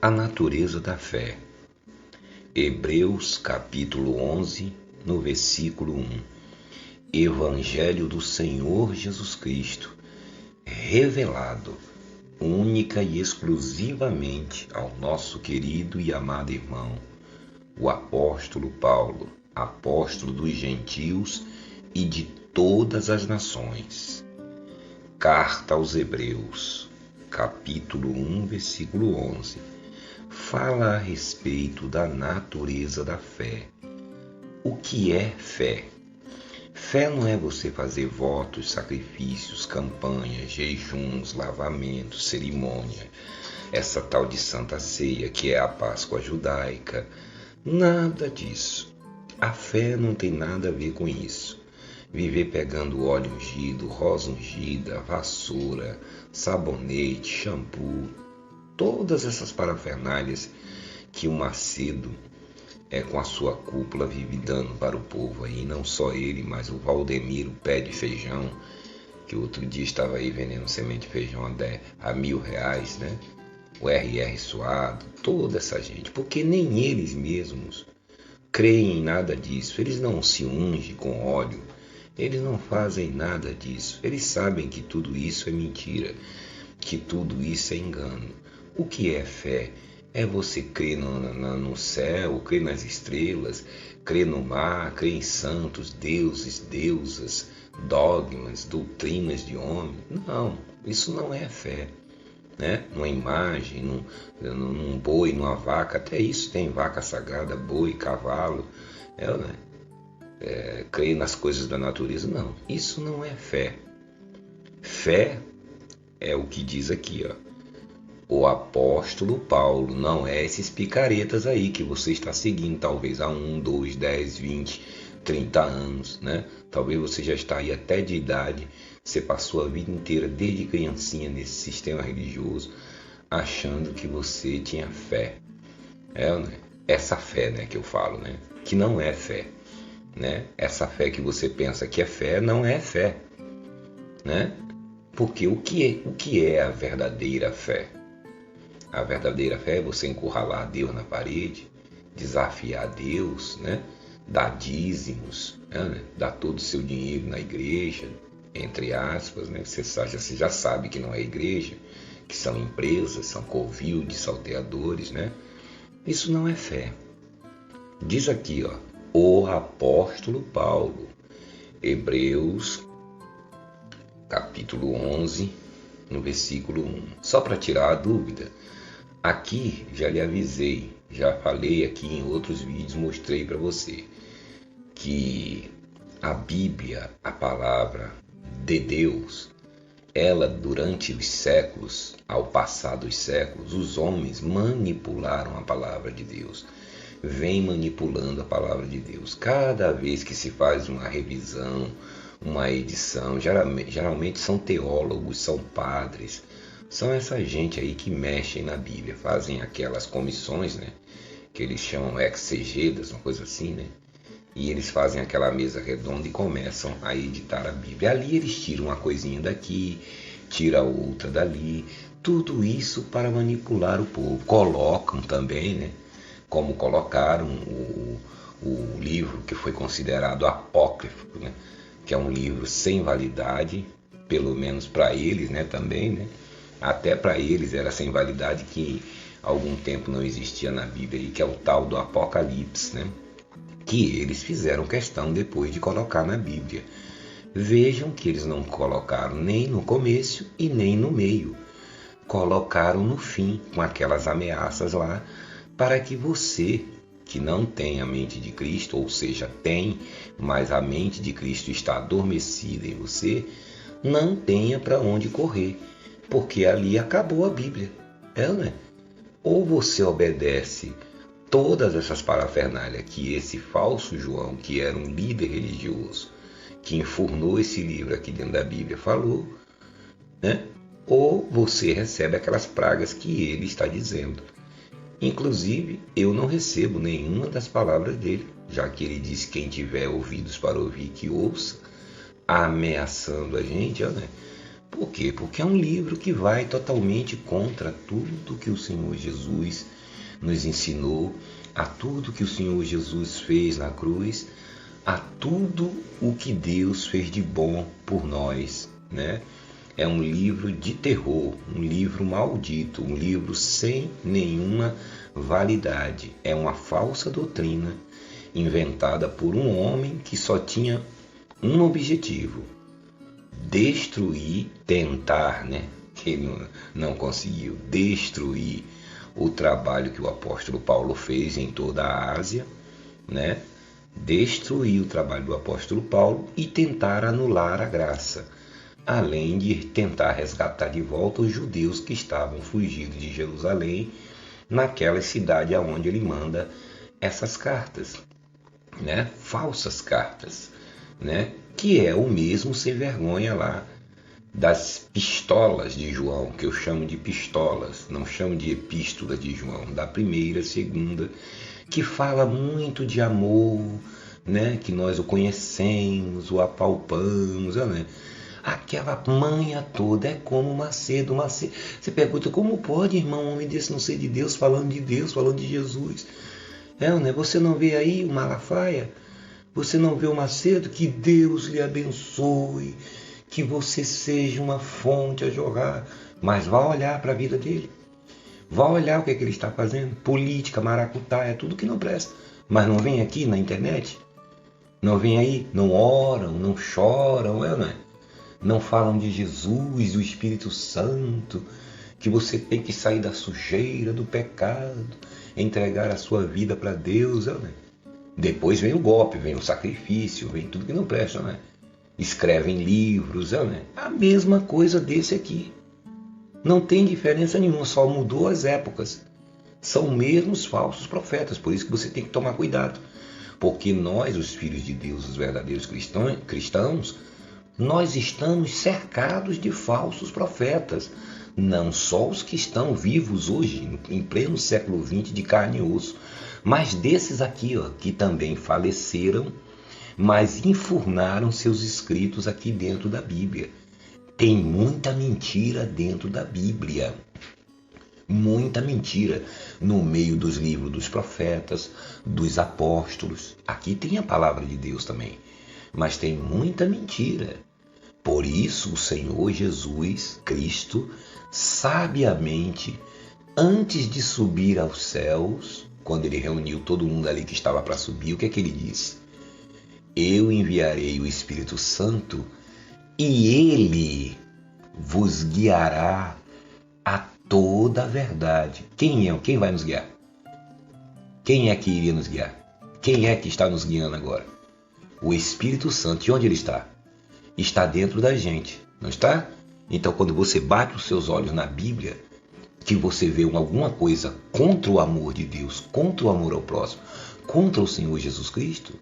A natureza da fé. Hebreus capítulo 11, no versículo 1. Evangelho do Senhor Jesus Cristo, revelado única e exclusivamente ao nosso querido e amado irmão, o apóstolo Paulo, apóstolo dos gentios e de todas as nações. Carta aos Hebreus, capítulo 1, versículo 11. Fala a respeito da natureza da fé. O que é fé? Fé não é você fazer votos, sacrifícios, campanhas, jejuns, lavamentos, cerimônia, essa tal de Santa Ceia que é a Páscoa judaica. Nada disso. A fé não tem nada a ver com isso. Viver pegando óleo ungido, rosa ungida, vassoura, sabonete, shampoo, todas essas parafernálias que o Macedo com a sua cúpula vive dando para o povo aí, não só ele, mas o Valdemiro, o pé de feijão, que outro dia estava aí vendendo semente de feijão a R$1.000, né? O R.R. Suado, toda essa gente, porque nem eles mesmos creem em nada disso, eles não se ungem com óleo, eles não fazem nada disso, eles sabem que tudo isso é mentira, que tudo isso é engano. O que é fé? É você crer no céu, crer nas estrelas, crer no mar, crer em santos, deuses, deusas, dogmas, doutrinas de homem. Não, isso não é fé. Né? Numa imagem, num boi, numa vaca, até isso tem vaca sagrada, boi, cavalo. Crer nas coisas da natureza. Não, isso não é fé. Fé é o que diz aqui, ó. O apóstolo Paulo, não é esses picaretas aí que você está seguindo, talvez há 1, 2, 10, 20, 30 anos, né? Talvez você já está aí até de idade, você passou a vida inteira, desde criancinha, nesse sistema religioso, achando que você tinha fé. Né? Essa fé, né, que eu falo, né? Que não é fé. Né? Essa fé que você pensa que é fé, não é fé. Né? Porque o que é a verdadeira fé? A verdadeira fé é você encurralar Deus na parede, desafiar Deus, né? Dar dízimos, né? Dar todo o seu dinheiro na igreja, entre aspas, né? Você já sabe que não é igreja, que são empresas, são covildes, salteadores, né? Isso não é fé. Diz aqui, ó, o apóstolo Paulo, Hebreus, capítulo 11, no versículo 1. Só para tirar a dúvida, aqui já lhe avisei, já falei aqui em outros vídeos, mostrei para você que a Bíblia, a palavra de Deus, ela durante os séculos, ao passar dos séculos, os homens manipularam a palavra de Deus. Vem manipulando a palavra de Deus. Cada vez que se faz uma revisão, uma edição, geralmente são teólogos, são padres, são essa gente aí que mexem na Bíblia, fazem aquelas comissões, né, que eles chamam exegetas, uma coisa assim, né, e eles fazem aquela mesa redonda e começam a editar a Bíblia. Ali eles tiram uma coisinha daqui, tiram outra dali, tudo isso para manipular o povo. Colocam também, né, como colocaram o livro que foi considerado apócrifo, né, que é um livro sem validade, pelo menos para eles, né, também, né, até para eles era sem validade, que há algum tempo não existia na Bíblia, que é o tal do Apocalipse, né, que eles fizeram questão depois de colocar na Bíblia. Vejam que eles não colocaram nem no começo e nem no meio, colocaram no fim, com aquelas ameaças lá, para que você, que não tem a mente de Cristo, ou seja, tem, mas a mente de Cristo está adormecida em você, não tenha para onde correr, porque ali acabou a Bíblia. Né? Ou você obedece todas essas parafernálias que esse falso João, que era um líder religioso, que enfurnou esse livro aqui dentro da Bíblia, falou, né? Ou você recebe aquelas pragas que ele está dizendo. Inclusive, eu não recebo nenhuma das palavras dele, já que ele disse: quem tiver ouvidos para ouvir, que ouça, ameaçando a gente, né? Por quê? Porque é um livro que vai totalmente contra tudo que o Senhor Jesus nos ensinou, a tudo que o Senhor Jesus fez na cruz, a tudo o que Deus fez de bom por nós, né? É um livro de terror, um livro maldito, um livro sem nenhuma validade. É uma falsa doutrina inventada por um homem que só tinha um objetivo: destruir, tentar, né? Que ele não conseguiu, destruir o trabalho que o apóstolo Paulo fez em toda a Ásia, né? Destruir o trabalho do apóstolo Paulo e tentar anular a graça, além de tentar resgatar de volta os judeus que estavam fugidos de Jerusalém, naquela cidade aonde ele manda essas cartas, né? Falsas cartas, né? Que é o mesmo sem vergonha lá das pistolas de João, que eu chamo de pistolas, não chamo de epístola de João, da primeira, segunda, que fala muito de amor, né? Que nós o conhecemos, o apalpamos, né? Aquela manha toda é como Macedo. Você pergunta, como pode, irmão, um homem desse não ser de Deus, falando de Jesus? Né? Você não vê aí o Malafaia? Você não vê o Macedo? Que Deus lhe abençoe, que você seja uma fonte a jorrar. Mas vá olhar para a vida dele. Vá olhar o que ele está fazendo. Política, maracutaia, é tudo que não presta. Mas não vem aqui na internet? Não vem aí? Não oram, não choram, não é? Não falam de Jesus, do Espírito Santo, que você tem que sair da sujeira, do pecado, entregar a sua vida para Deus, né? Depois vem o golpe, vem o sacrifício, vem tudo que não presta, né? Escrevem livros, né? A mesma coisa desse aqui. Não tem diferença nenhuma, só mudou as épocas. São mesmos falsos profetas, por isso que você tem que tomar cuidado. Porque nós, os filhos de Deus, os verdadeiros cristãos, nós estamos cercados de falsos profetas. Não só os que estão vivos hoje, em pleno século XX, de carne e osso, mas desses aqui, que também faleceram, mas enfurnaram seus escritos aqui dentro da Bíblia. Tem muita mentira dentro da Bíblia. Muita mentira no meio dos livros dos profetas, dos apóstolos. Aqui tem a palavra de Deus também, mas tem muita mentira. Por isso o Senhor Jesus Cristo, sabiamente, antes de subir aos céus, quando ele reuniu todo mundo ali que estava para subir, o que é que ele disse? Eu enviarei o Espírito Santo e ele vos guiará a toda a verdade. Quem vai nos guiar? Quem é que iria nos guiar? Quem é que está nos guiando agora? O Espírito Santo. E onde ele está? Está dentro da gente, não está? Então, quando você bate os seus olhos na Bíblia, que você vê alguma coisa contra o amor de Deus, contra o amor ao próximo, contra o Senhor Jesus Cristo,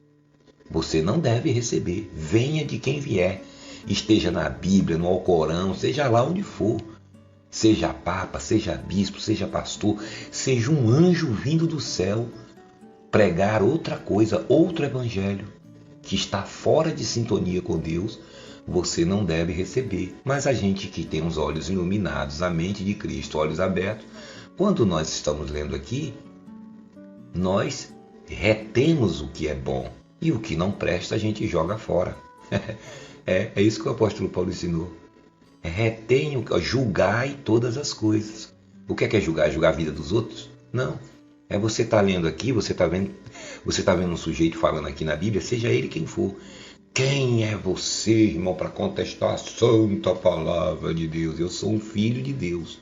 você não deve receber. Venha de quem vier, esteja na Bíblia, no Alcorão, seja lá onde for, seja papa, seja bispo, seja pastor, seja um anjo vindo do céu, pregar outra coisa, outro evangelho, que está fora de sintonia com Deus, você não deve receber. Mas a gente que tem os olhos iluminados, a mente de Cristo, olhos abertos, quando nós estamos lendo aqui, nós retemos o que é bom e o que não presta a gente joga fora. É isso que o apóstolo Paulo ensinou. Retenho, julgai todas as coisas. O que é julgar? Julgar a vida dos outros? Não. É você estar lendo aqui, você está vendo um sujeito falando aqui na Bíblia, seja ele quem for. Quem é você, irmão, para contestar a santa palavra de Deus? Eu sou um filho de Deus,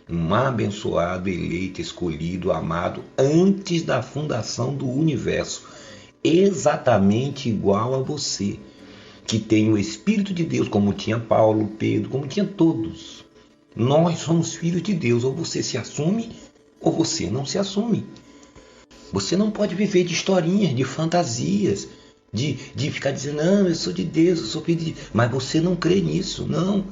um abençoado, eleito, escolhido, amado, antes da fundação do universo, exatamente igual a você, que tem o Espírito de Deus, como tinha Paulo, Pedro, como tinha todos. Nós somos filhos de Deus, ou você se assume, ou você não se assume. Você não pode viver de historinhas, de fantasias, de ficar dizendo, não, eu sou de Deus, eu sou filho de Deus. Mas você não crê nisso, não.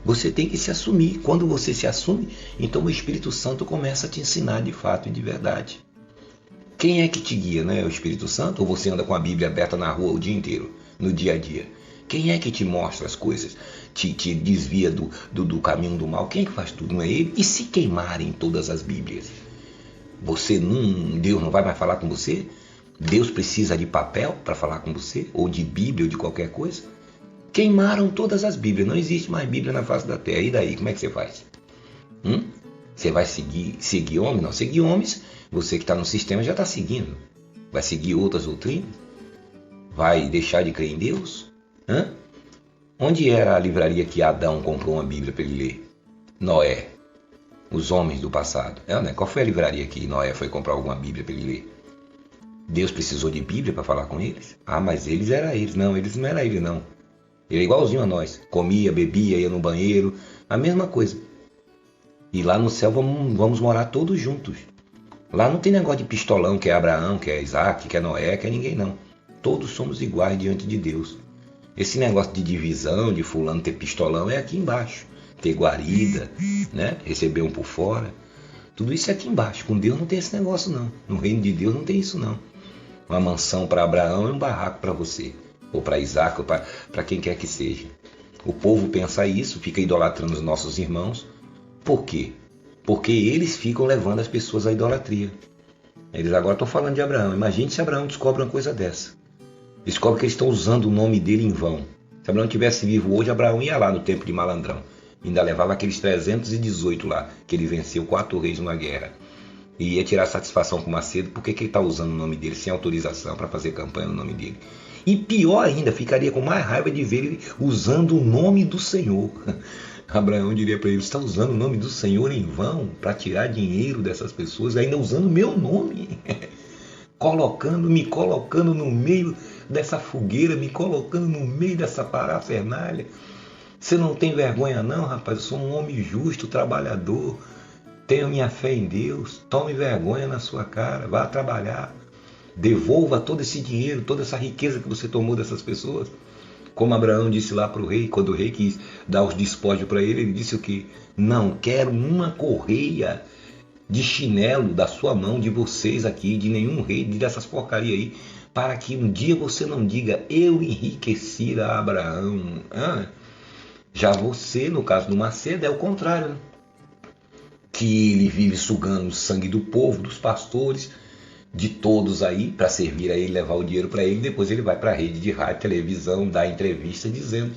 Você tem que se assumir. Quando você se assume, então o Espírito Santo começa a te ensinar de fato e de verdade. Quem é que te guia, né? O Espírito Santo? Ou você anda com a Bíblia aberta na rua o dia inteiro, no dia a dia? Quem é que te mostra as coisas? Te desvia do caminho do mal? Quem é que faz tudo? Não é ele? E se queimarem todas as Bíblias? Deus não vai mais falar com você? Deus precisa de papel para falar com você? Ou de Bíblia ou de qualquer coisa? Queimaram todas as Bíblias. Não existe mais Bíblia na face da terra. E daí? Como é que você faz? Você vai seguir homens? Não, seguir homens, você que está no sistema já está seguindo. Vai seguir outras doutrinas? Vai deixar de crer em Deus? Onde era a livraria que Adão comprou uma Bíblia para ele ler? Noé. Os homens do passado. Né? Qual foi a livraria que Noé foi comprar alguma Bíblia para ele ler? Deus precisou de Bíblia para falar com eles? Mas eles eram eles. Não, eles não eram ele, não. Ele é igualzinho a nós. Comia, bebia, ia no banheiro. A mesma coisa. E lá no céu vamos morar todos juntos. Lá não tem negócio de pistolão, que é Abraão, que é Isaac, que é Noé, que é ninguém, não. Todos somos iguais diante de Deus. Esse negócio de divisão, de fulano ter pistolão, é aqui embaixo. Ter guarida, né? Receber um por fora. Tudo isso é aqui embaixo. Com Deus não tem esse negócio, não. No reino de Deus não tem isso, não. Uma mansão para Abraão e um barraco para você. Ou para Isaac, ou para quem quer que seja. O povo pensa isso, fica idolatrando os nossos irmãos. Por quê? Porque eles ficam levando as pessoas à idolatria. Eles agora estão falando de Abraão. Imagine se Abraão descobre uma coisa dessa. Descobre que eles estão usando o nome dele em vão. Se Abraão tivesse vivo hoje, Abraão ia lá no tempo de Malandrão. Ainda levava aqueles 318 lá, que ele venceu 4 reis numa guerra. E ia tirar satisfação com Macedo, porque que ele está usando o nome dele sem autorização para fazer campanha no nome dele. E pior ainda, ficaria com mais raiva de ver ele usando o nome do Senhor. Abraão diria para ele, você está usando o nome do Senhor em vão para tirar dinheiro dessas pessoas, ainda usando o meu nome. Me colocando no meio dessa fogueira, me colocando no meio dessa parafernália. Você não tem vergonha não, rapaz? Eu sou um homem justo, trabalhador. Tenho minha fé em Deus. Tome vergonha na sua cara. Vá trabalhar. Devolva todo esse dinheiro, toda essa riqueza que você tomou dessas pessoas. Como Abraão disse lá para o rei, quando o rei quis dar os despojos para ele disse o quê? Não quero uma correia de chinelo da sua mão, de vocês aqui, de nenhum rei, dessas porcarias aí, para que um dia você não diga, eu enriqueci a Abraão. Já você, no caso do Macedo, é o contrário, né? Que ele vive sugando o sangue do povo, dos pastores, de todos aí, para servir a ele, levar o dinheiro para ele, depois ele vai para a rede de rádio, televisão, dar entrevista dizendo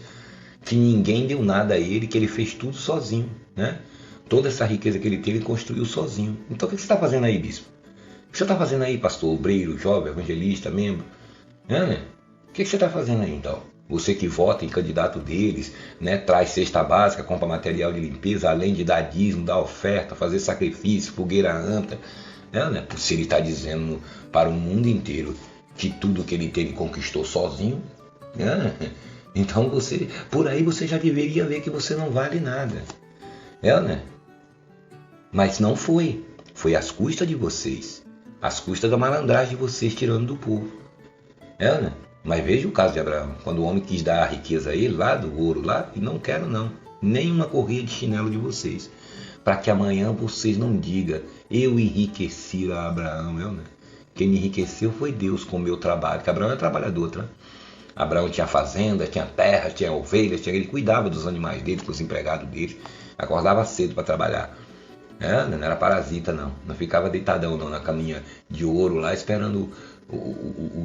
que ninguém deu nada a ele, que ele fez tudo sozinho, né? Toda essa riqueza que ele teve, ele construiu sozinho. Então o que você está fazendo aí, bispo? O que você está fazendo aí, pastor, obreiro, jovem, evangelista, membro? Né? O que você está fazendo aí, então? Você que vota em candidato deles, né, traz cesta básica, compra material de limpeza, além de dar dízimo, dar oferta, fazer sacrifício, fogueira anta. Né? Se ele está dizendo para o mundo inteiro que tudo que ele teve conquistou sozinho, né? Então por aí você já deveria ver que você não vale nada. Né? Mas não foi. Foi às custas de vocês. Às custas da malandragem de vocês tirando do povo. Né? Mas veja o caso de Abraão. Quando o homem quis dar a riqueza a ele, lá do ouro, lá, e não quero não. Nem uma correia de chinelo de vocês. Para que amanhã vocês não digam, eu enriqueci a Abraão. Né? Quem me enriqueceu foi Deus com o meu trabalho. Que Abraão é trabalhador, tá? Abraão tinha fazenda, tinha terra, tinha ovelhas, ele cuidava dos animais dele, dos empregados dele. Acordava cedo para trabalhar. Não era parasita, não. Não ficava deitadão não, na caminha de ouro lá, esperando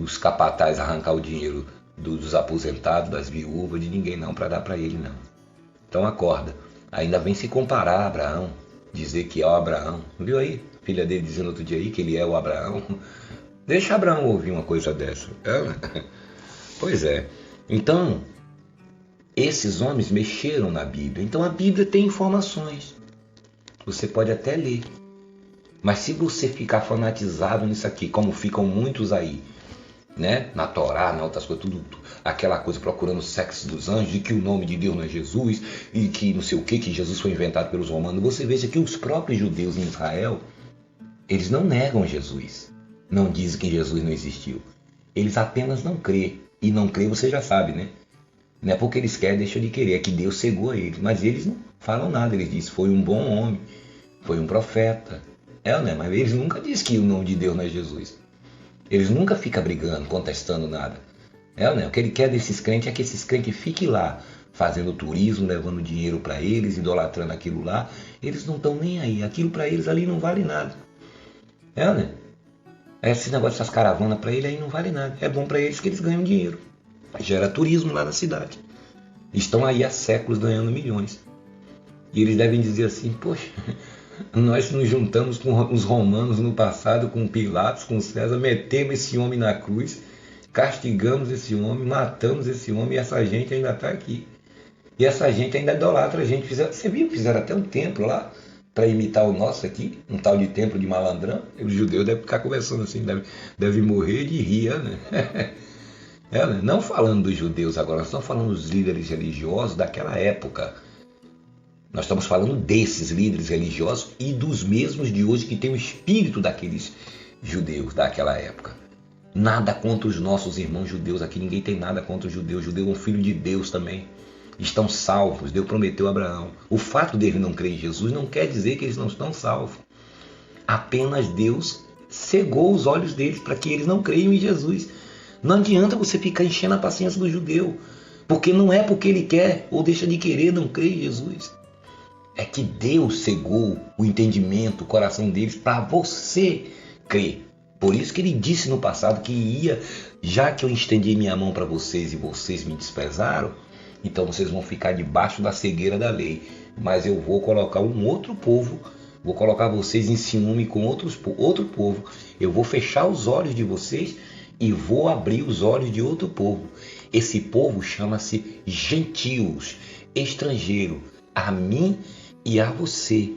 os capatazes arrancar o dinheiro dos aposentados, das viúvas, de ninguém não, para dar para ele não. Então acorda. Ainda vem se comparar a Abraão, dizer que é o Abraão. Viu aí? Filha dele dizendo outro dia aí que ele é o Abraão. Deixa Abraão ouvir uma coisa dessa. Pois é. Então, esses homens mexeram na Bíblia. Então a Bíblia tem informações. Você pode até ler. Mas se você ficar fanatizado nisso aqui, como ficam muitos aí, né? Na Torá, na outras coisas, tudo, aquela coisa procurando o sexo dos anjos, e que o nome de Deus não é Jesus, e que não sei o que Jesus foi inventado pelos romanos. Você veja que os próprios judeus em Israel, eles não negam Jesus. Não dizem que Jesus não existiu. Eles apenas não crê. E não crê, você já sabe, né? Não é porque eles querem, deixam de querer. É que Deus cegou eles. Mas eles não falam nada. Eles dizem, foi um bom homem. Foi um profeta. Né? Mas eles nunca dizem que o nome de Deus não é Jesus. Eles nunca ficam brigando, contestando nada. Né? O que ele quer desses crentes é que esses crentes fiquem lá, fazendo turismo, levando dinheiro para eles, idolatrando aquilo lá. Eles não estão nem aí. Aquilo para eles ali não vale nada. Né? Esse negócio dessas caravanas para ele aí não vale nada. É bom para eles que eles ganham dinheiro. Gera turismo lá na cidade. Estão aí há séculos ganhando milhões. E eles devem dizer assim, poxa, nós nos juntamos com os romanos no passado, com Pilatos, com César, metemos esse homem na cruz, castigamos esse homem, matamos esse homem e essa gente ainda está aqui. E essa gente ainda idolatra a gente. Você viu que fizeram até um templo lá para imitar o nosso aqui, um tal de templo de malandrão. Os judeus devem ficar conversando assim, devem morrer de rir, né? Né? Não falando dos judeus agora, nós estamos falando dos líderes religiosos daquela época. Nós estamos falando desses líderes religiosos e dos mesmos de hoje que têm o espírito daqueles judeus daquela época. Nada contra os nossos irmãos judeus aqui, ninguém tem nada contra os judeus. O judeu é um filho de Deus também. Estão salvos, Deus prometeu a Abraão. O fato dele não crer em Jesus não quer dizer que eles não estão salvos. Apenas Deus cegou os olhos deles para que eles não creiam em Jesus. Não adianta você ficar enchendo a paciência do judeu, porque não é porque ele quer ou deixa de querer não crer em Jesus. É que Deus cegou o entendimento, o coração deles para você crer. Por isso que ele disse no passado que ia, já que eu estendi minha mão para vocês e vocês me desprezaram, então vocês vão ficar debaixo da cegueira da lei. Mas eu vou colocar um outro povo, vou colocar vocês em ciúme com outro povo. Eu vou fechar os olhos de vocês e vou abrir os olhos de outro povo. Esse povo chama-se gentios, estrangeiro, a mim e a você.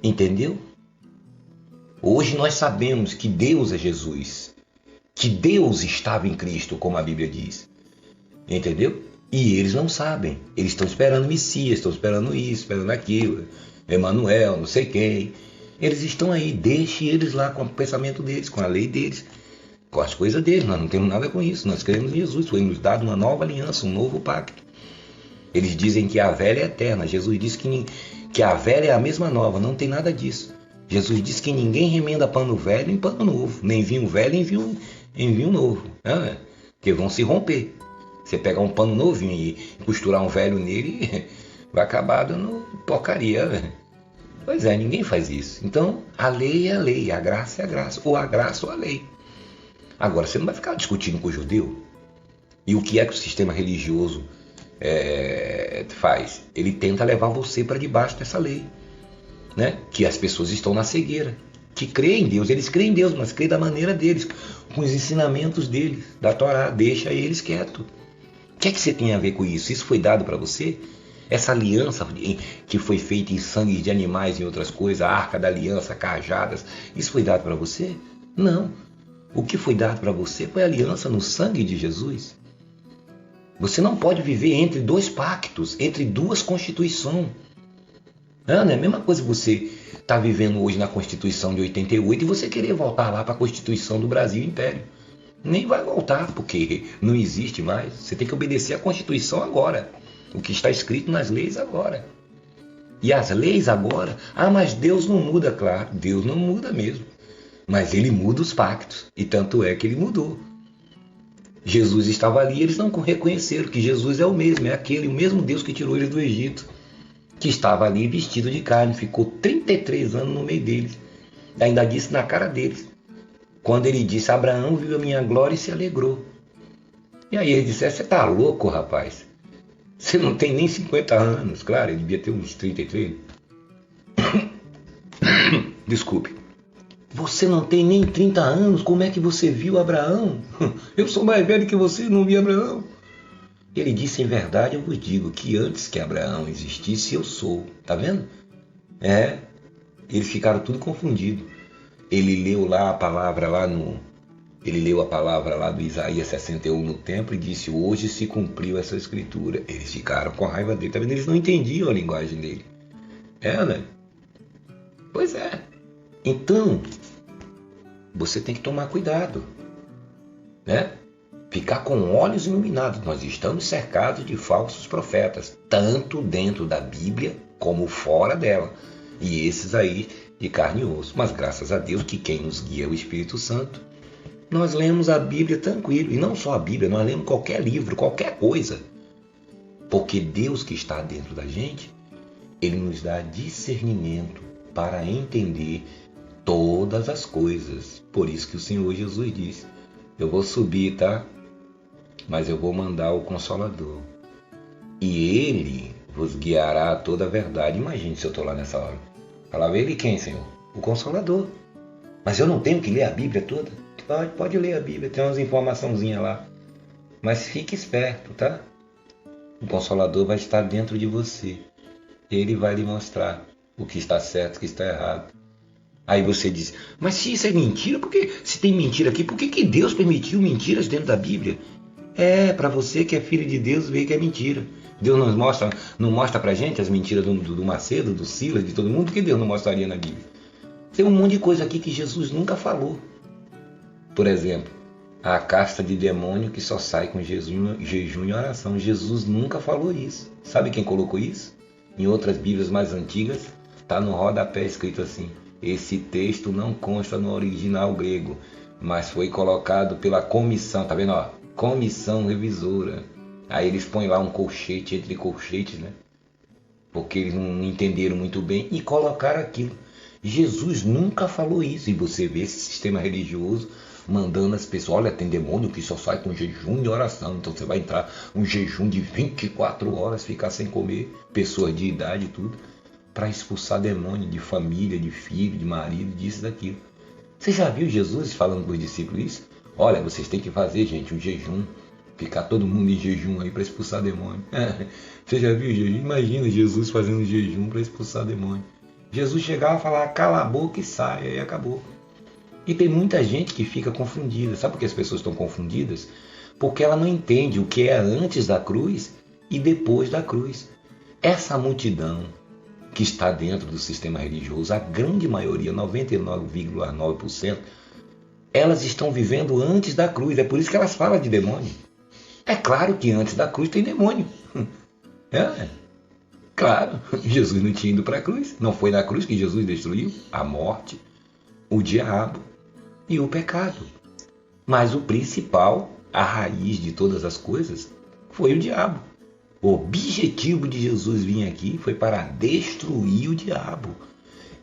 Entendeu? Hoje nós sabemos que Deus é Jesus, que Deus estava em Cristo, como a Bíblia diz. Entendeu? E eles não sabem. Eles estão esperando o Messias, estão esperando isso, esperando aquilo, Emanuel, não sei quem. Eles estão aí, deixe eles lá com o pensamento deles, com a lei deles, com as coisas deles. Nós não temos nada com isso. Nós queremos Jesus. Foi nos dado uma nova aliança, um novo pacto. Eles dizem que a velha é eterna. Jesus disse que a velha é a mesma nova. Não tem nada disso. Jesus disse que ninguém remenda pano velho em pano novo. Nem vinho velho em vinho novo. Porque vão se romper. Você pegar um pano novinho e costurar um velho nele, vai acabar dando porcaria. Pois é, ninguém faz isso. Então, a lei é a lei. A graça é a graça. Ou a graça ou a lei. Agora, você não vai ficar discutindo com o judeu. E o que é que o sistema religioso faz? Ele tenta levar você para debaixo dessa lei, né? Que as pessoas estão na cegueira, que creem em Deus. Eles creem em Deus, mas creem da maneira deles, com os ensinamentos deles, da Torá. Deixa eles quietos. O que é que você tem a ver com isso? Isso foi dado para você? Essa aliança que foi feita em sangue de animais e outras coisas, a arca da aliança, cajadas, isso foi dado para você? Não. O que foi dado para você foi a aliança no sangue de Jesus. Você não pode viver entre dois pactos, entre duas constituições. Não é a mesma coisa que você está vivendo hoje na Constituição de 88 e você querer voltar lá para a Constituição do Brasil Império. Nem vai voltar, porque não existe mais. Você tem que obedecer à Constituição agora. O que está escrito nas leis agora. E as leis agora, mas Deus não muda, claro. Deus não muda mesmo. Mas ele muda os pactos. E tanto é que ele mudou. Jesus estava ali e eles não reconheceram que Jesus é o mesmo. É o mesmo Deus que tirou eles do Egito. Que estava ali vestido de carne. Ficou 33 anos no meio deles. Ainda disse na cara deles. Quando ele disse, Abraão viu a minha glória e se alegrou. E aí ele disse, você tá louco, rapaz? Você não tem nem 50 anos. Claro, ele devia ter uns 33. Desculpe. Você não tem nem 30 anos, como é que você viu Abraão? Eu sou mais velho que você, não vi Abraão. Ele disse, em verdade eu vos digo que antes que Abraão existisse, eu sou. Tá vendo? Eles ficaram tudo confundidos. Ele leu lá a palavra Ele leu a palavra lá do Isaías 61 no templo e disse, hoje se cumpriu essa escritura. Eles ficaram com raiva dele. Tá vendo? Eles não entendiam a linguagem dele. Né? Pois é. Então, você tem que tomar cuidado, né? Ficar com olhos iluminados. Nós estamos cercados de falsos profetas, tanto dentro da Bíblia como fora dela. E esses aí de carne e osso. Mas graças a Deus que quem nos guia é o Espírito Santo. Nós lemos a Bíblia tranquilo. E não só a Bíblia, nós lemos qualquer livro, qualquer coisa. Porque Deus que está dentro da gente, Ele nos dá discernimento para entender todas as coisas. Por isso que o Senhor Jesus disse, eu vou subir, tá? Mas eu vou mandar o Consolador. E Ele vos guiará a toda a verdade. Imagine se eu estou lá nessa hora. Falava Ele quem, Senhor? O Consolador. Mas eu não tenho que ler a Bíblia toda? Pode ler a Bíblia, tem umas informaçãozinhas lá. Mas fique esperto, tá? O Consolador vai estar dentro de você. Ele vai lhe mostrar o que está certo e o que está errado. Aí você diz, mas se isso é mentira, se tem mentira aqui, por que Deus permitiu mentiras dentro da Bíblia? É, para você que é filho de Deus ver que é mentira. Deus não mostra pra gente as mentiras do Macedo, do Silas, de todo mundo, que Deus não mostraria na Bíblia. Tem um monte de coisa aqui que Jesus nunca falou. Por exemplo, a casta de demônio que só sai com jejum e oração. Jesus nunca falou isso. Sabe quem colocou isso? Em outras Bíblias mais antigas, está no rodapé escrito assim, esse texto não consta no original grego, mas foi colocado pela comissão, tá vendo? Ó, comissão revisora. Aí eles põem lá um colchete entre colchetes, né? Porque eles não entenderam muito bem e colocaram aquilo. Jesus nunca falou isso. E você vê esse sistema religioso mandando as pessoas, olha, tem demônio que só sai com jejum e oração, então você vai entrar um jejum de 24 horas, ficar sem comer, pessoas de idade e tudo, para expulsar demônio de família, de filho, de marido, disso e daquilo. Você já viu Jesus falando para os discípulos isso? Olha, vocês têm que fazer, gente, um jejum, ficar todo mundo em jejum aí para expulsar demônio. Você já viu jejum? Imagina Jesus fazendo jejum para expulsar demônio. Jesus chegava e falava, cala a boca e sai, aí acabou. E tem muita gente que fica confundida. Sabe por que as pessoas estão confundidas? Porque ela não entende o que é antes da cruz e depois da cruz. Essa multidão que está dentro do sistema religioso, a grande maioria, 99,9%, elas estão vivendo antes da cruz. É por isso que elas falam de demônio. É claro que antes da cruz tem demônio. Claro, Jesus não tinha ido para a cruz. Não foi na cruz que Jesus destruiu a morte, o diabo e o pecado. Mas o principal, a raiz de todas as coisas, foi o diabo. O objetivo de Jesus vir aqui foi para destruir o diabo.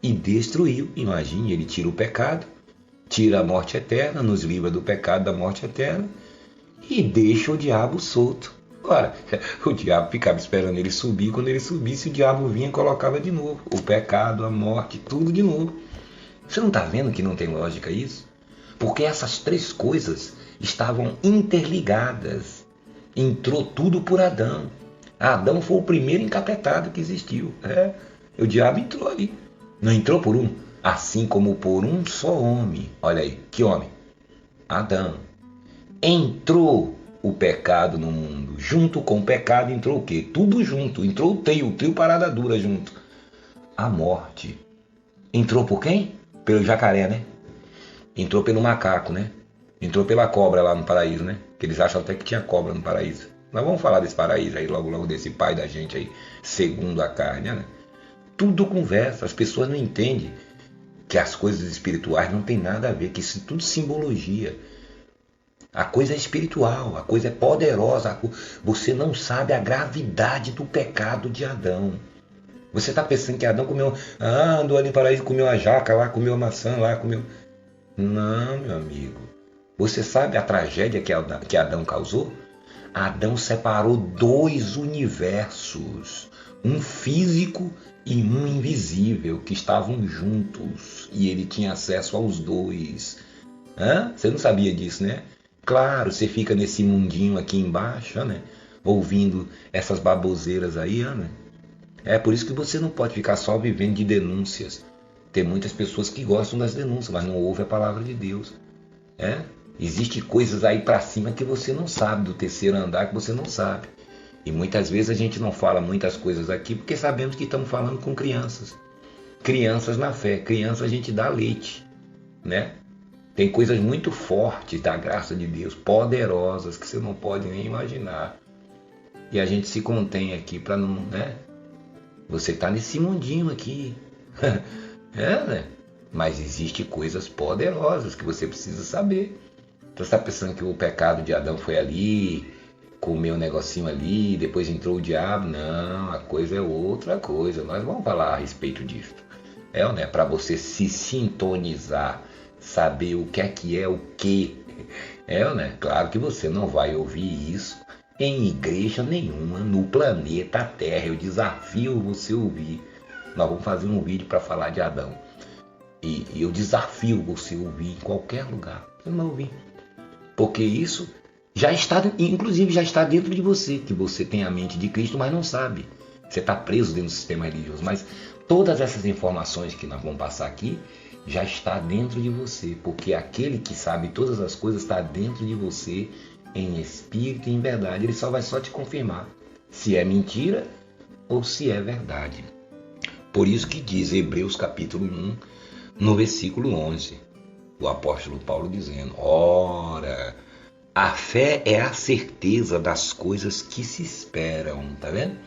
E destruiu. Imagine, ele tira o pecado, tira a morte eterna, nos livra do pecado da morte eterna e deixa o diabo solto. Ora, o diabo ficava esperando ele subir. Quando ele subisse, o diabo vinha e colocava de novo o pecado, a morte, tudo de novo. Você não está vendo que não tem lógica isso? Porque essas três coisas estavam interligadas. Entrou tudo por Adão. Adão foi o primeiro encapetado que existiu. O diabo entrou ali. Não entrou por um? Assim como por um só homem. Olha aí, que homem? Adão. Entrou o pecado no mundo. Junto com o pecado entrou o quê? Tudo junto. Entrou o trio parada dura junto. A morte. Entrou por quem? Pelo jacaré, né? Entrou pelo macaco, né? Entrou pela cobra lá no paraíso, né? Que eles acham até que tinha cobra no paraíso. Nós vamos falar desse paraíso aí, logo desse pai da gente aí, segundo a carne, né? Tudo conversa, as pessoas não entendem que as coisas espirituais não tem nada a ver, que isso é tudo simbologia. A coisa é espiritual, a coisa é poderosa. Você não sabe a gravidade do pecado de Adão. Você está pensando que Adão comeu... andou ali no paraíso, comeu a jaca lá, comeu a maçã lá, comeu... Não, meu amigo. Você sabe a tragédia que Adão causou? Adão separou dois universos. Um físico e um invisível, que estavam juntos. E ele tinha acesso aos dois. Você não sabia disso, né? Claro, você fica nesse mundinho aqui embaixo, né? Ouvindo essas baboseiras aí, né? É por isso que você não pode ficar só vivendo de denúncias. Tem muitas pessoas que gostam das denúncias, mas não ouvem a palavra de Deus. Existem coisas aí para cima que você não sabe, do terceiro andar que você não sabe. E muitas vezes a gente não fala muitas coisas aqui porque sabemos que estamos falando com crianças. Crianças na fé. Criança a gente dá leite, né? Tem coisas muito fortes da graça de Deus, poderosas, que você não pode nem imaginar. E a gente se contém aqui para não, né? Você está nesse mundinho aqui. Né? Mas existem coisas poderosas que você precisa saber. Você está pensando que o pecado de Adão foi ali, comeu um negocinho ali, depois entrou o diabo? Não, a coisa é outra coisa. Nós vamos falar a respeito disso. Né? Para você se sintonizar, saber o que é o que. Né? Claro que você não vai ouvir isso em igreja nenhuma no planeta Terra. Eu desafio você a ouvir. Nós vamos fazer um vídeo para falar de Adão. E eu desafio você a ouvir em qualquer lugar. Você não vai ouvir. Porque isso já está, inclusive já está dentro de você, que você tem a mente de Cristo, mas não sabe. Você está preso dentro do sistema religioso. Mas todas essas informações que nós vamos passar aqui já está dentro de você, porque aquele que sabe todas as coisas está dentro de você, em espírito e em verdade. Ele só vai te confirmar se é mentira ou se é verdade. Por isso que diz Hebreus capítulo 1, no versículo 11, o apóstolo Paulo dizendo: ora, a fé é a certeza das coisas que se esperam, tá vendo?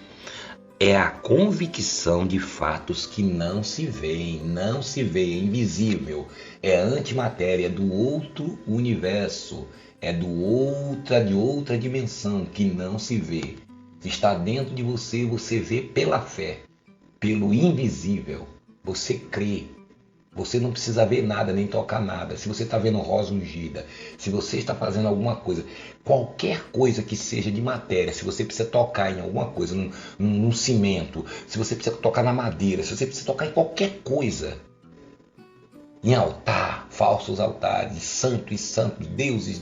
É a convicção de fatos que não se veem, é invisível, é antimatéria, é do outro universo, é de outra dimensão que não se vê. Está dentro de você, você vê pela fé, pelo invisível, você crê. Você não precisa ver nada, nem tocar nada. Se você está vendo rosa ungida, se você está fazendo alguma coisa, qualquer coisa que seja de matéria, se você precisa tocar em alguma coisa, num cimento, se você precisa tocar na madeira, se você precisa tocar em qualquer coisa, em altar, falsos altares, santos, deuses,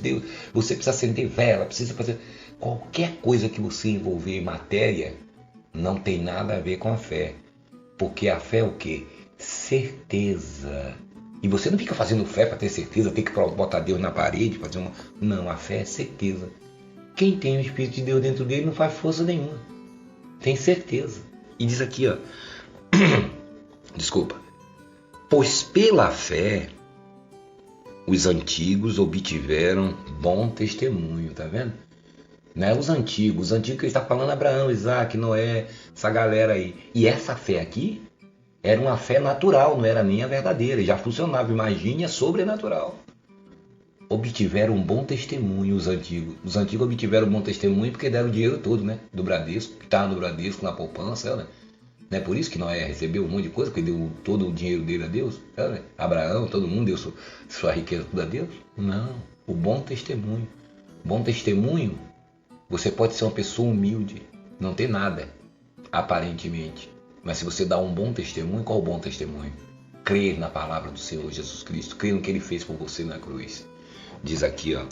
você precisa acender vela, precisa fazer qualquer coisa que você envolver em matéria, não tem nada a ver com a fé. Porque a fé é o quê? Certeza. E você não fica fazendo fé para ter certeza, tem que botar Deus na parede, fazer uma... Não, a fé é certeza. Quem tem o Espírito de Deus dentro dele não faz força nenhuma. Tem certeza. E diz aqui, ó. Desculpa. Pois pela fé os antigos obtiveram bom testemunho, tá vendo? Né? Os antigos que ele está falando, Abraão, Isaac, Noé, essa galera aí. E essa fé aqui era uma fé natural, não era nem a verdadeira. Já funcionava, imagine, é sobrenatural. Obtiveram um bom testemunho os antigos. Os antigos obtiveram um bom testemunho porque deram o dinheiro todo, né? Do Bradesco, que estava no Bradesco, na poupança, né? Não é por isso que Noé recebeu um monte de coisa, porque deu todo o dinheiro dele a Deus? Né? Abraão, todo mundo deu sua riqueza tudo a Deus? Não. O bom testemunho. Bom testemunho, você pode ser uma pessoa humilde, não ter nada, aparentemente. Mas se você dá um bom testemunho, qual o bom testemunho? Crer na palavra do Senhor Jesus Cristo, crer no que Ele fez por você na cruz. Diz aqui, ó,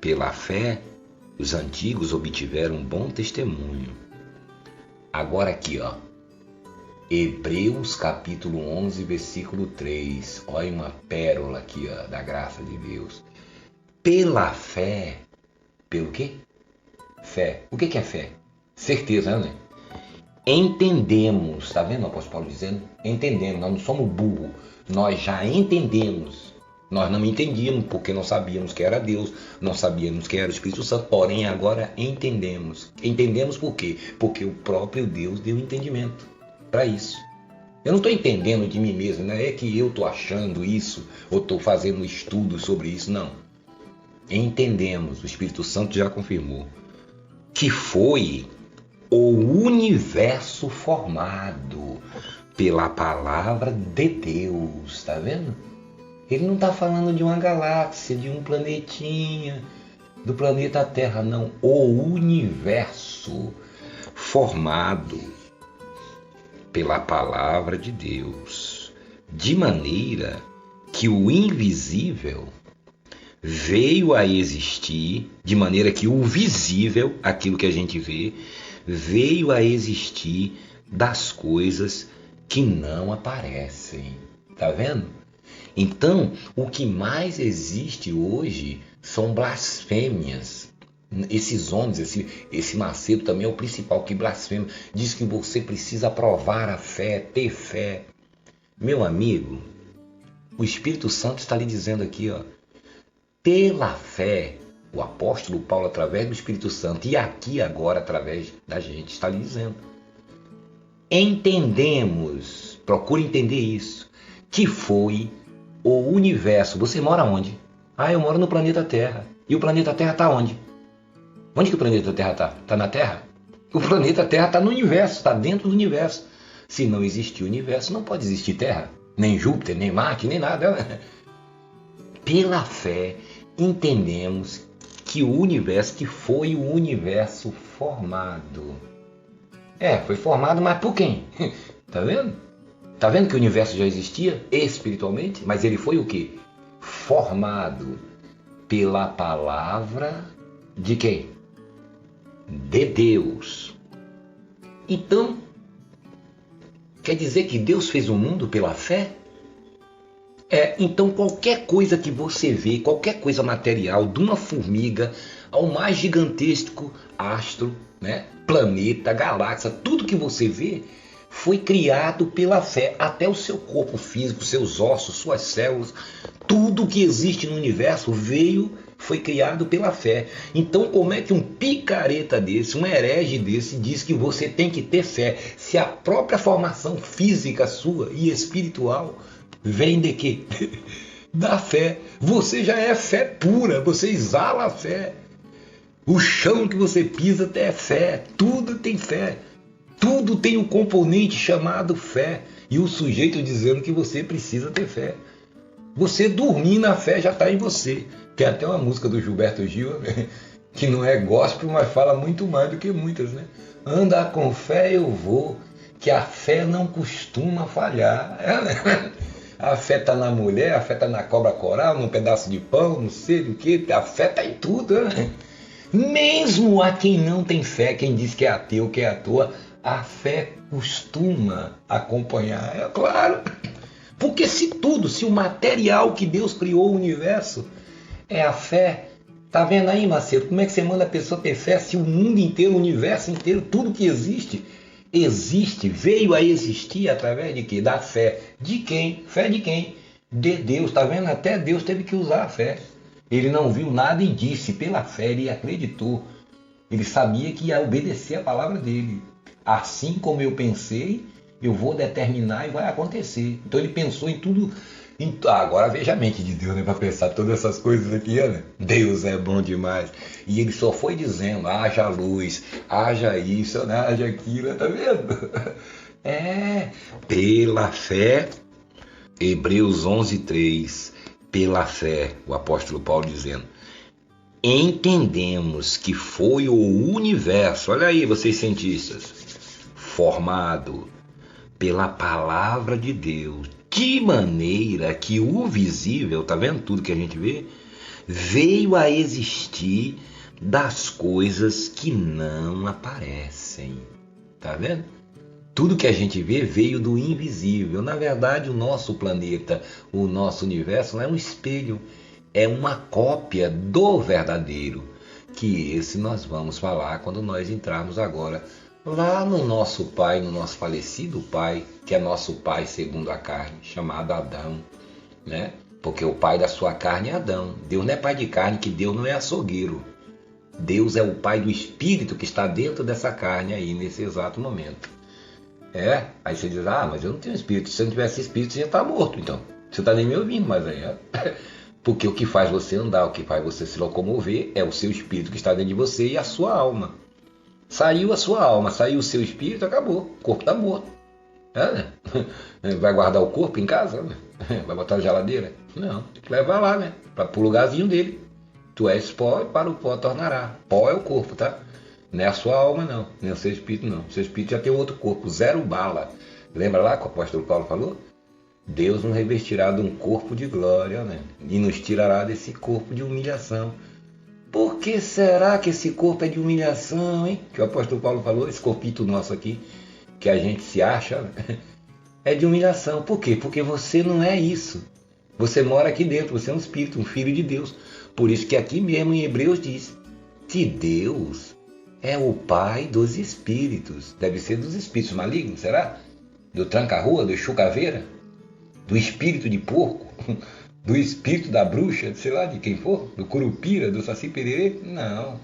pela fé, os antigos obtiveram um bom testemunho. Agora aqui, ó, Hebreus capítulo 11, versículo 3. Olha uma pérola aqui, ó, da graça de Deus. Pela fé, pelo quê? Fé. O que é fé? Certeza, né? Entendemos, tá vendo o apóstolo Paulo dizendo? Entendemos, nós não somos burros, nós já entendemos. Nós não entendíamos porque não sabíamos que era Deus, não sabíamos que era o Espírito Santo, porém agora entendemos. Entendemos por quê? Porque o próprio Deus deu entendimento para isso. Eu não estou entendendo de mim mesmo, não é que eu estou achando isso ou estou fazendo estudo sobre isso, não. Entendemos, o Espírito Santo já confirmou, que foi o universo formado pela palavra de Deus, tá vendo? Ele não está falando de uma galáxia, de um planetinha, do planeta Terra, não. O universo formado pela palavra de Deus, de maneira que o invisível veio a existir, de maneira que o visível, aquilo que a gente vê, veio a existir das coisas que não aparecem. Tá vendo? Então, o que mais existe hoje são blasfêmias. Esses homens, esse Macedo também é o principal que blasfema. Diz que você precisa provar a fé, ter fé. Meu amigo, o Espírito Santo está lhe dizendo aqui, ó, pela fé, o apóstolo Paulo, através do Espírito Santo, e aqui agora, através da gente, está lhe dizendo. Entendemos, procure entender isso, que foi o universo. Você mora onde? Ah, eu moro no planeta Terra. E o planeta Terra está onde? Onde que o planeta Terra está? Está na Terra? O planeta Terra está no universo, está dentro do universo. Se não existir universo, não pode existir Terra. Nem Júpiter, nem Marte, nem nada. Pela fé, entendemos que o universo, que foi o universo formado. Foi formado, mas por quem? Tá vendo? Tá vendo que o universo já existia espiritualmente? Mas ele foi o quê? Formado pela palavra de quem? De Deus. Então, quer dizer que Deus fez o mundo pela fé? Então qualquer coisa que você vê, qualquer coisa material, de uma formiga ao mais gigantesco astro, né, planeta, galáxia, tudo que você vê foi criado pela fé. Até o seu corpo físico, seus ossos, suas células, tudo que existe no universo foi criado pela fé. Então como é que um picareta desse, um herege desse, diz que você tem que ter fé, se a própria formação física sua e espiritual vem de quê? Da fé. Você já é fé pura, você exala a fé. O chão que você pisa é fé, tudo tem fé. Tudo tem um componente chamado fé. E o sujeito dizendo que você precisa ter fé. Você dormir na fé já está em você. Tem até uma música do Gilberto Gil, né? Que não é gospel, mas fala muito mais do que muitas, né? Anda com fé eu vou, que a fé não costuma falhar. A fé está na mulher, a fé está na cobra coral, num pedaço de pão, não sei do que. A fé está em tudo, né? Mesmo a quem não tem fé, quem diz que é ateu, que é à toa, a fé costuma acompanhar, é claro. Porque se o material que Deus criou o universo é a fé, tá vendo aí, Macedo, como é que você manda a pessoa ter fé se o mundo inteiro, o universo inteiro, tudo que existe, veio a existir através de quê? Da fé. De quem? Fé de quem? De Deus, tá vendo? Até Deus teve que usar a fé. Ele não viu nada e disse, pela fé ele acreditou. Ele sabia que ia obedecer a palavra dele. Assim como eu pensei, eu vou determinar e vai acontecer. Então ele pensou em tudo. Agora veja a mente de Deus, né? Para pensar todas essas coisas aqui, né? Deus é bom demais. E ele só foi dizendo, haja luz, haja isso, haja aquilo, tá vendo? Pela fé, Hebreus 11:3, pela fé, o apóstolo Paulo dizendo, entendemos que foi o universo, olha aí vocês cientistas, formado pela palavra de Deus, de maneira que o visível, tá vendo tudo que a gente vê, veio a existir das coisas que não aparecem, tá vendo? Tudo que a gente vê veio do invisível. Na verdade, o nosso planeta, o nosso universo não é um espelho, é uma cópia do verdadeiro, que esse nós vamos falar quando nós entrarmos agora lá no nosso pai, no nosso falecido pai, que é nosso pai segundo a carne, chamado Adão, né? Porque o pai da sua carne é Adão. Deus não é pai de carne, que Deus não é açougueiro. Deus é o pai do espírito que está dentro dessa carne aí, nesse exato momento. Aí você diz, mas eu não tenho espírito. Se eu não tivesse espírito, você já está morto, então. Você está nem me ouvindo, mas aí, porque o que faz você andar, o que faz você se locomover é o seu espírito que está dentro de você e a sua alma. Saiu a sua alma, saiu o seu espírito, acabou. O corpo está morto. Vai guardar o corpo em casa? Vai botar na geladeira? Não, tem que levar lá, né? Para o lugarzinho dele. Tu és pó e para o pó tornará. Pó é o corpo, tá? Não é a sua alma, não. Nem o seu espírito, não. O seu espírito já tem outro corpo, zero bala. Lembra lá que o apóstolo Paulo falou? Deus nos revestirá de um corpo de glória, né? E nos tirará desse corpo de humilhação. Por que será que esse corpo é de humilhação, hein? Que o apóstolo Paulo falou, esse corpito nosso aqui, que a gente se acha, né? É de humilhação. Por quê? Porque você não é isso. Você mora aqui dentro, você é um espírito, um filho de Deus. Por isso que aqui mesmo em Hebreus diz que Deus é o pai dos espíritos. Deve ser dos espíritos malignos, será? Do tranca-rua, do chucaveira? Do espírito de porco? Do espírito da bruxa, sei lá de quem for? Do curupira, do saci-pererê? Não.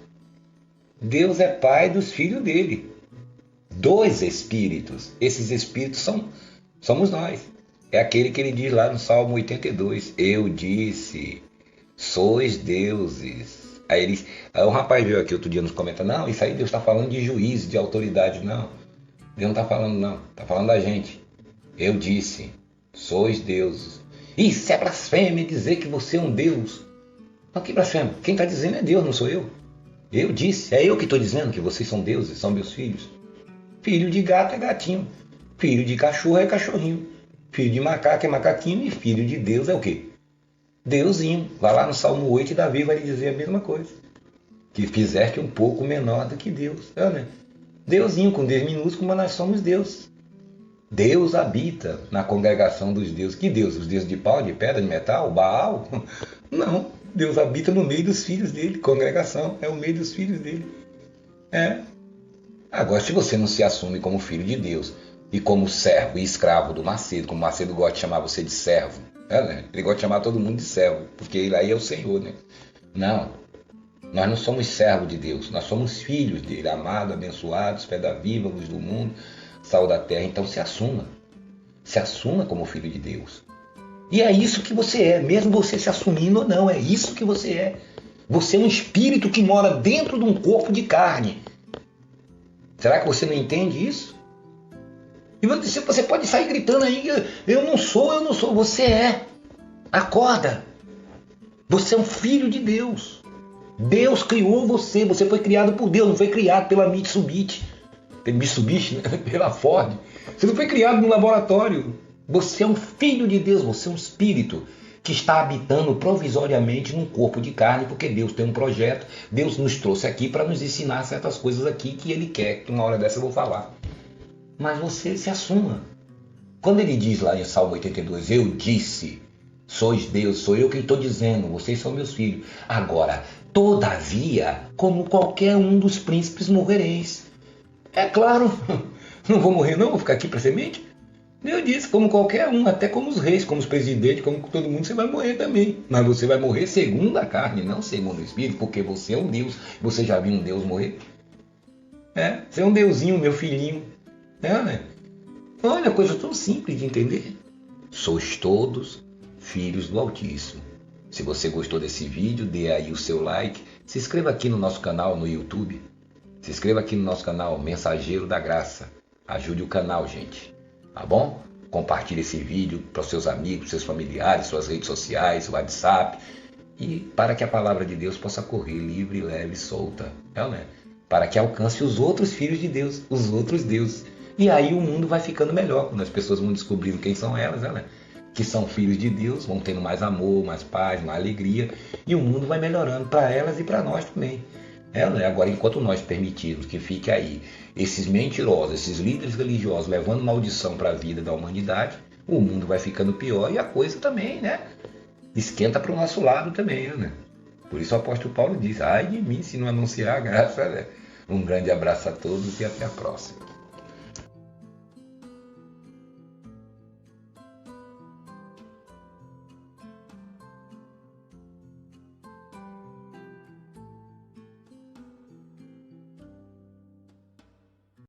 Deus é pai dos filhos dele. Dois espíritos. Esses espíritos somos nós. É aquele que ele diz lá no Salmo 82. Eu disse, Sois deuses. Aí o rapaz veio aqui outro dia nos comentários, não, isso aí Deus está falando de juízo, de autoridade. Não, Deus não está falando não, está falando da gente. Eu disse, sois deuses. Isso é blasfêmia dizer que você é um Deus. Não, que blasfêmia? Quem está dizendo é Deus, não sou eu. Eu disse, é eu que estou dizendo que vocês são deuses, são meus filhos. Filho de gato é gatinho, filho de cachorro é cachorrinho, filho de macaco é macaquinho e filho de Deus é o quê? Deusinho. Vai lá no Salmo 8 e Davi vai lhe dizer a mesma coisa. Que fizeste um pouco menor do que Deus. É, né? Deusinho com Deus minúsculo, mas nós somos Deus. Deus habita na congregação dos deuses. Que Deus? Os deuses de pau, de pedra, de metal? Baal? Não. Deus habita no meio dos filhos dele. Congregação é o meio dos filhos dele. É. Agora, se você não se assume como filho de Deus e como servo e escravo do Macedo, como o Macedo gosta de chamar você de servo, né? Ele gosta de chamar todo mundo de servo, porque ele aí é o Senhor, né? Não, nós não somos servos de Deus, nós somos filhos dele, amados, abençoados, pedra viva, luz do mundo, sal da terra. Então se assuma como filho de Deus. E é isso que você é, mesmo você se assumindo ou não, é isso que você é. Você é um espírito que mora dentro de um corpo de carne. Será que você não entende isso? E você pode sair gritando aí, eu não sou, você é. Acorda. Você é um filho de Deus. Deus criou você, você foi criado por Deus, não foi criado pela Mitsubishi, né? Pela Ford. Você não foi criado no laboratório. Você é um filho de Deus, você é um espírito que está habitando provisoriamente num corpo de carne, porque Deus tem um projeto, Deus nos trouxe aqui para nos ensinar certas coisas aqui que Ele quer, que uma hora dessa eu vou falar. Mas você se assuma. Quando ele diz lá em Salmo 82, eu disse, sois Deus, sou eu quem estou dizendo, vocês são meus filhos. Agora, todavia, como qualquer um dos príncipes morrereis. É claro, não vou morrer não, vou ficar aqui para semente. Deus disse, como qualquer um, até como os reis, como os presidentes, como todo mundo, você vai morrer também. Mas você vai morrer segundo a carne, não segundo o Espírito, porque você é um Deus. Você já viu um Deus morrer? É, você é um deusinho, meu filhinho. É, né? Olha, coisa tão simples de entender. Sois todos filhos do Altíssimo. Se você gostou desse vídeo, dê aí o seu like. Se inscreva aqui no nosso canal no YouTube. Se inscreva aqui no nosso canal Mensageiro da Graça. Ajude o canal, gente. Tá bom? Compartilhe esse vídeo para os seus amigos, seus familiares, suas redes sociais, WhatsApp. E para que a palavra de Deus possa correr livre, leve e solta. É, né? Para que alcance os outros filhos de Deus, os outros deuses. E aí o mundo vai ficando melhor, quando as pessoas vão descobrindo quem são elas, né? Que são filhos de Deus, vão tendo mais amor, mais paz, mais alegria, e o mundo vai melhorando para elas e para nós também. Né? Agora, enquanto nós permitirmos que fique aí esses mentirosos, esses líderes religiosos levando maldição para a vida da humanidade, o mundo vai ficando pior e a coisa também, né? Esquenta para o nosso lado também, né? Por isso o apóstolo Paulo diz, ai de mim se não anunciar a graça, né? Um grande abraço a todos e até a próxima.